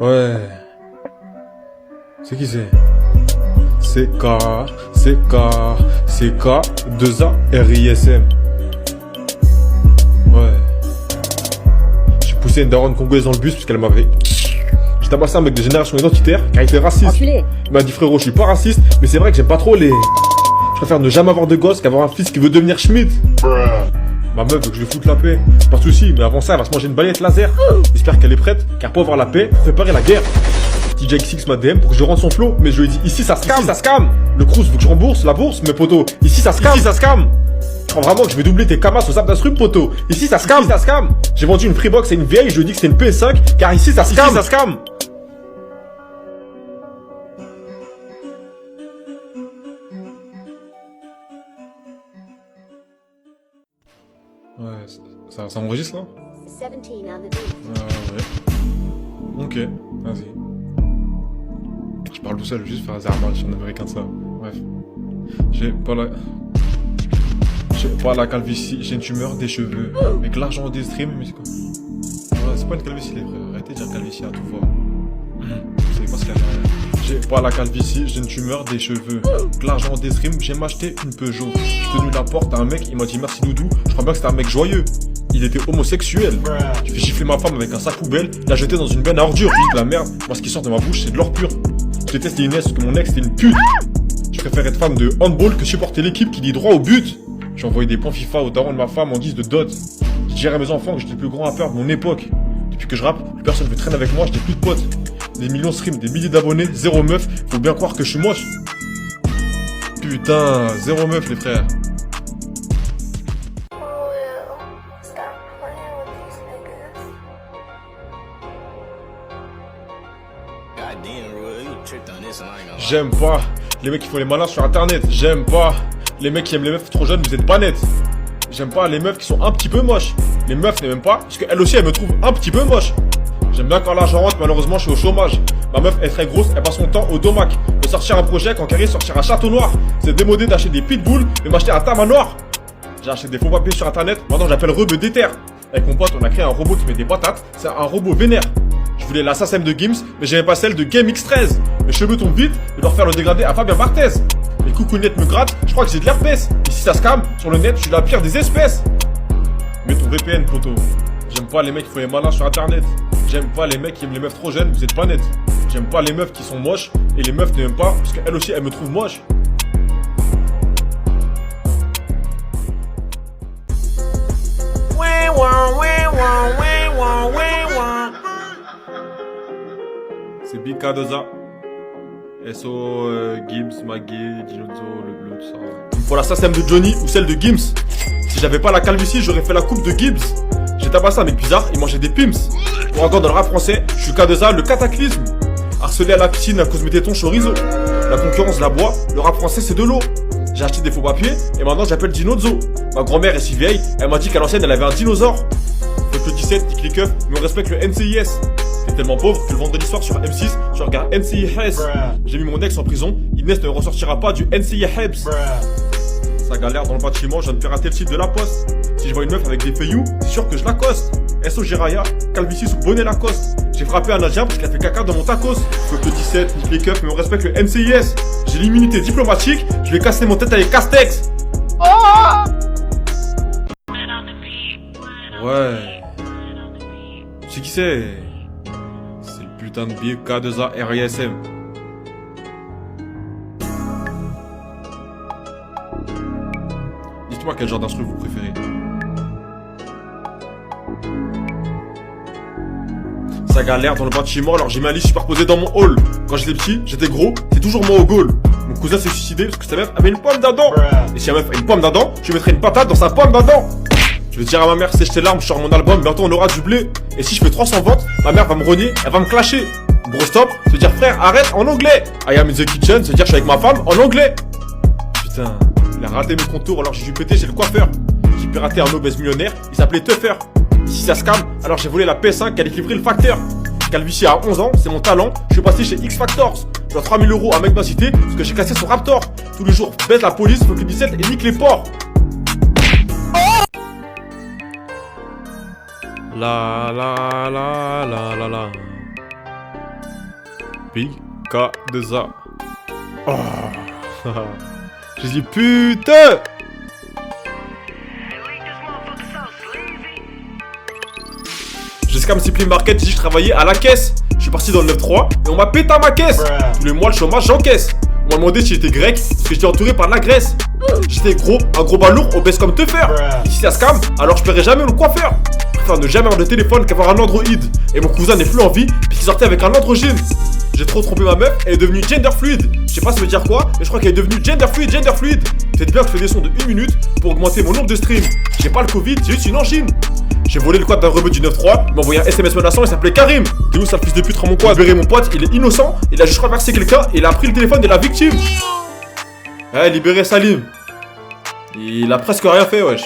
Ouais. C'est qui c'est? CK, 2A, RISM. Ouais. J'ai poussé une daronne congolaise dans le bus parce qu'elle m'avait... J'ai tabassé un mec de génération identitaire car il était raciste. Enculé. Il m'a dit frérot, je suis pas raciste, mais c'est vrai que j'aime pas trop les... Je préfère ne jamais avoir de gosse qu'avoir un fils qui veut devenir Schmidt. Ma meuf veut que je lui foute la paix. Pas de soucis, mais avant ça, elle va se manger une balayette laser. J'espère qu'elle est prête, car pour avoir la paix, faut préparer la guerre. DJ XX m'a DM pour que je rende son flow, mais je lui ai dit ici ça scam, Le Crous veut que je rembourse la bourse, mes potos. Ici ça scam, Je crois vraiment que je vais doubler tes camas au sable d'instru, poto. Ici ça scam, J'ai vendu une Freebox à une vieille, je lui ai dit que c'est une PS5, car ici ça scam. Ouais, ça enregistre là? 17 on the beat. Ouais. Ok, vas-y. Je parle tout seul, juste faire un zarbage, je suis un américain de ça. Bref. J'ai pas la calvitie, j'ai une tumeur des cheveux. Avec l'argent des streams, mais c'est quoi? Ouais, c'est pas une calvitie les frères, arrêtez de dire calvitie à tout va. Vous savez pas ce qu'il y a derrière. J'ai pas la calvitie, j'ai une tumeur des cheveux. Avec l'argent des streams, j'ai m'acheté une Peugeot. J'ai tenu la porte à un mec, il m'a dit merci doudou. Je crois bien que c'était un mec joyeux. Il était homosexuel. J'ai fait gifler ma femme avec un sac poubelle, l'a jeté dans une benne à ordures. De la merde, moi ce qui sort de ma bouche c'est de l'or pur. Je déteste les Inès parce que mon ex c'était une pute. Je préfère être fan de handball que supporter l'équipe qui dit droit au but. J'ai envoyé des points FIFA au daron de ma femme en guise de dot. Je dirais à mes enfants que j'étais le plus grand rappeur de mon époque. Depuis que je rappe, plus personne veut traîner avec moi, j'ai plus de potes. Des millions de streams, des milliers d'abonnés, zéro meuf, faut bien croire que je suis moche. Putain, zéro meuf les frères. J'aime pas les mecs qui font les malins sur internet. J'aime pas les mecs qui aiment les meufs trop jeunes, vous êtes pas nettes. J'aime pas les meufs qui sont un petit peu moches. Les meufs n'aiment pas parce qu'elles aussi elles me trouvent un petit peu moche. J'aime bien quand l'argent rentre, malheureusement je suis au chômage. Ma meuf est très grosse, elle passe son temps au domac. De sortir un projet quand Carré sortira Château Noir. C'est démodé d'acheter des pitbulls et m'acheter un tamanoir. J'ai acheté des faux papiers sur internet, maintenant j'appelle Rebeu déterre. Avec mon pote on a créé un robot qui met des patates, c'est un robot vénère. Je voulais la SACEM de Gims, mais j'aimais pas celle de Game X13. Mes cheveux tombent vite, je dois refaire le dégradé à Fabien Barthez. Les coucougnettes me grattent, je crois que j'ai de l'herpès. Ici ça se calme, sur le net je suis la pire des espèces. Mets ton VPN poto. J'aime pas les mecs qui font les malins sur internet. J'aime pas les mecs qui aiment les meufs trop jeunes, vous êtes pas nettes. J'aime pas les meufs qui sont moches, et les meufs n'aiment pas, parce qu'elles aussi elles me trouvent moche. C'est Big K2A. SO, Gims, Maggie, Dinozo, le bleu, tout ça. Il me faut la SACEM de Johnny ou celle de Gims. Si j'avais pas la calvitie, j'aurais fait la coupe de Gibbs. J'ai tabassé un mec bizarre, il mangeait des pims. Pour encore dans le rap français, je suis K2A, le cataclysme. Harcelé à la piscine à cause de mes tétons chorizo. La concurrence la boit, le rap français c'est de l'eau. J'ai acheté des faux papiers et maintenant j'appelle Dinozo. Ma grand-mère est si vieille, elle m'a dit qu'à l'ancienne elle avait un dinosaure. Faut que le 17, tic les keufs, mais on respecte le NCIS. T'es tellement pauvre que le vendredi soir sur M6, tu regardes NCIS. J'ai mis mon ex en prison, Inès ne ressortira pas du NCIS. Ça galère dans le bâtiment, je viens de pirater le site de la poste. Si je vois une meuf avec des feuillous, c'est sûr que je l'accoste. SO Jiraya, calvitie sous bonnet Lacoste. J'ai frappé un Indien parce qu'il a fait caca dans mon tacos. Faut que le 17, nique les keufs, mais on respecte le NCIS. J'ai l'immunité diplomatique, je vais casser mon tête avec Castex. Ouais. Tu sais qui c'est? C'est le putain de billet K2A RISM. Dites-moi quel genre d'instru vous préférez. Ça galère dans le bâtiment, alors j'ai mis un lit superposé dans mon hall. Quand j'étais petit, j'étais gros, c'est toujours moi au goal. Mon cousin s'est suicidé parce que sa meuf avait une pomme d'Adam. Et si la meuf a une pomme d'Adam, je mettrai une patate dans sa pomme d'Adam. Je vais dire à ma mère, sèche tes larmes, je sors mon album, bientôt on aura du blé. Et si je fais 300 ventes, ma mère va me renier, elle va me clasher. Gros stop, se dire frère, arrête en anglais. I am in the kitchen, se dire je suis avec ma femme en anglais. Putain, il a raté mes contours alors j'ai dû péter chez le coiffeur. J'ai piraté un obèse millionnaire, il s'appelait Tuffer. Si ça se calme, alors j'ai volé la PS5 qui allait livrer le facteur. Calvitie à 11 ans, c'est mon talent, je suis passé chez X Factors. Je dois 3000 € à un mec de ma cité parce que j'ai cassé son Raptor. Tous les jours, baisse la police, faut que le 17 et nique les porcs. La la la la la la. Big K2A. Oh. J'ai dit putain. Jusqu'à me Simply Market, j'ai dit que je travaillais à la caisse. Je suis parti dans le 9-3 et on m'a pété à ma caisse. Tous les mois le chômage j'encaisse. On m'a demandé si j'étais grec parce que j'étais entouré par la Grèce. J'étais gros, un gros balourd, obèse comme te faire. Ici ça scam, alors je paierai jamais le coiffeur. Je préfère ne jamais avoir de téléphone qu'avoir un Android. Et mon cousin n'est plus en vie puisqu'il sortait avec un androgyne. J'ai trop trompé ma meuf, elle est devenue gender fluide. Je sais pas ça veut dire quoi, mais je crois qu'elle est devenue gender fluide. Peut-être bien que je fais des sons de 1 minute pour augmenter mon nombre de streams. J'ai pas le Covid, j'ai juste une angine. J'ai volé le quad d'un rebeu du 9-3, il m'a envoyé un SMS menaçant, il s'appelait Karim. T'es où sale fils de pute, rends mon quad. Libéré mon pote, il est innocent, il a juste renversé quelqu'un et il a pris le téléphone de la victime. Eh, libéré Salim. Il a presque rien fait, wesh.